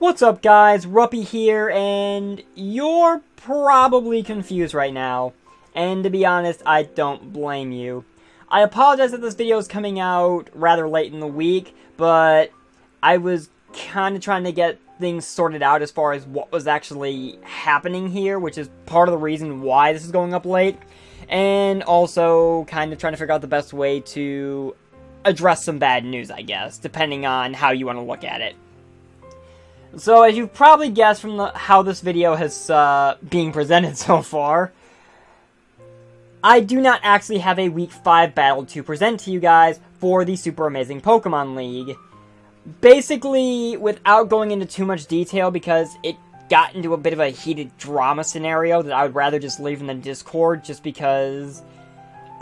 What's up guys, Ruppy here, and you're probably confused right now. And to be honest, I don't blame you. I apologize that this video is coming out rather late in the week, but I was kind of trying to get things sorted out as far as what was actually happening here, which is part of the reason why this is going up late. And also kind of trying to figure out the best way to address some bad news, I guess, depending on how you want to look at it. So, as you've probably guessed from how this video has being presented so far, I do not actually have a Week 5 battle to present to you guys for the Super Amazing Pokemon League. Basically, without going into too much detail, because it got into a bit of a heated drama scenario that I would rather just leave in the Discord, just because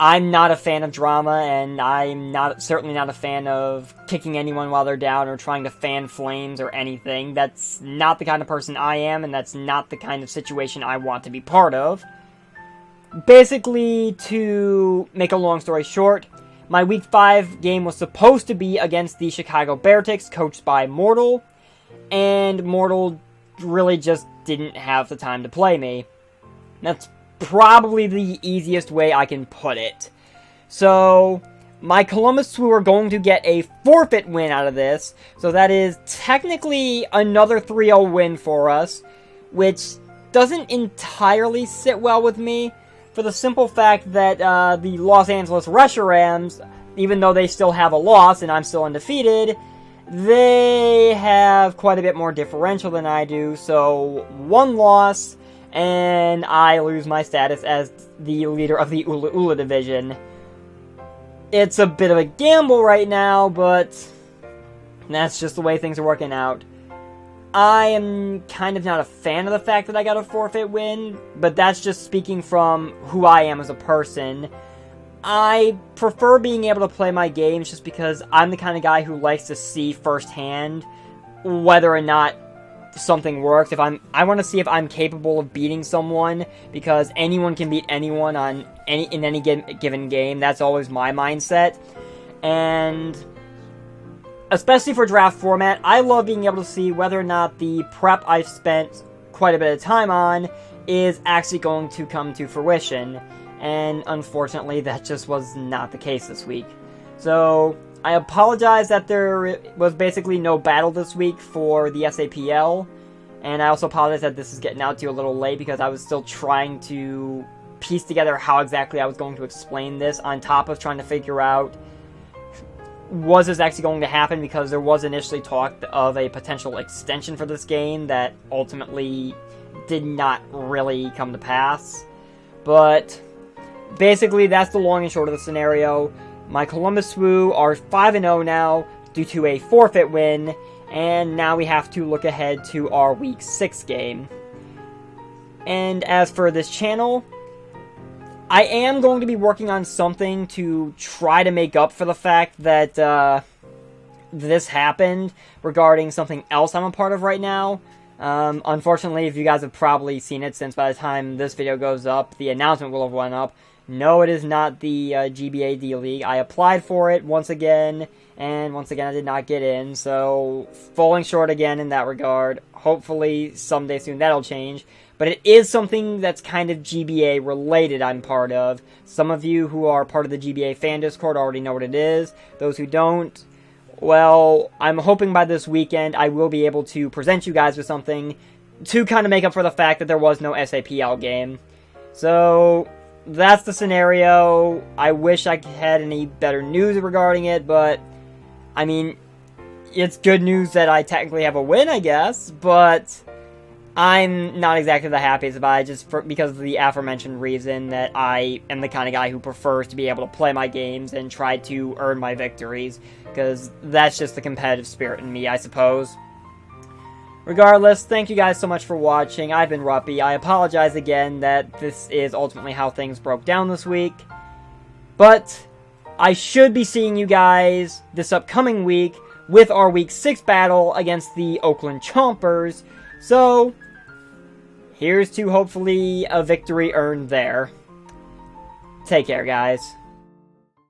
I'm not a fan of drama, and I'm certainly not a fan of kicking anyone while they're down or trying to fan flames or anything. That's not the kind of person I am, and that's not the kind of situation I want to be part of. Basically, to make a long story short, my Week 5 game was supposed to be against the Chicago Beartics, coached by Mortal, and Mortal really just didn't have the time to play me. That's probably the easiest way I can put it. So, my Columbus Swoo are going to get a forfeit win out of this, so that is technically another 3-0 win for us, which doesn't entirely sit well with me, for the simple fact that the Los Angeles Reshiram, even though they still have a loss and I'm still undefeated, they have quite a bit more differential than I do, so one loss, and I lose my status as the leader of the Ula Ula division. It's a bit of a gamble right now, but that's just the way things are working out. I am kind of not a fan of the fact that I got a forfeit win, but that's just speaking from who I am as a person. I prefer being able to play my games just because I'm the kind of guy who likes to see firsthand whether or not something works. I want to see if I'm capable of beating someone, because anyone can beat anyone in any given game. That's always my mindset. And especially for draft format, I love being able to see whether or not the prep I've spent quite a bit of time on is actually going to come to fruition. And unfortunately, that just was not the case this week. So I apologize that there was basically no battle this week for the SAPL, and I also apologize that this is getting out to you a little late because I was still trying to piece together how exactly I was going to explain this, on top of trying to figure out, was this actually going to happen, because there was initially talk of a potential extension for this game that ultimately did not really come to pass. But basically, that's the long and short of the scenario. My Columbus Swoo are 5-0 now due to a forfeit win, and now we have to look ahead to our Week 6 game. And as for this channel, I am going to be working on something to try to make up for the fact that this happened regarding something else I'm a part of right now. Unfortunately, if you guys have probably seen it, since by the time this video goes up, the announcement will have went up. No, it is not the GBA D-League. I applied for it once again, and once again I did not get in, so falling short again in that regard. Hopefully someday soon that'll change. But it is something that's kind of GBA related I'm part of. Some of you who are part of the GBA fan Discord already know what it is. Those who don't, well, I'm hoping by this weekend I will be able to present you guys with something to kind of make up for the fact that there was no SAPL game. So that's the scenario. I wish I had any better news regarding it, but I mean, it's good news that I technically have a win, I guess, but I'm not exactly the happiest about it, just because of the aforementioned reason that I am the kind of guy who prefers to be able to play my games and try to earn my victories, because that's just the competitive spirit in me, I suppose. Regardless, thank you guys so much for watching. I've been Ruppy. I apologize again that this is ultimately how things broke down this week. But I should be seeing you guys this upcoming week with our Week 6 battle against the Oakland Chompers. So, here's to hopefully a victory earned there. Take care, guys.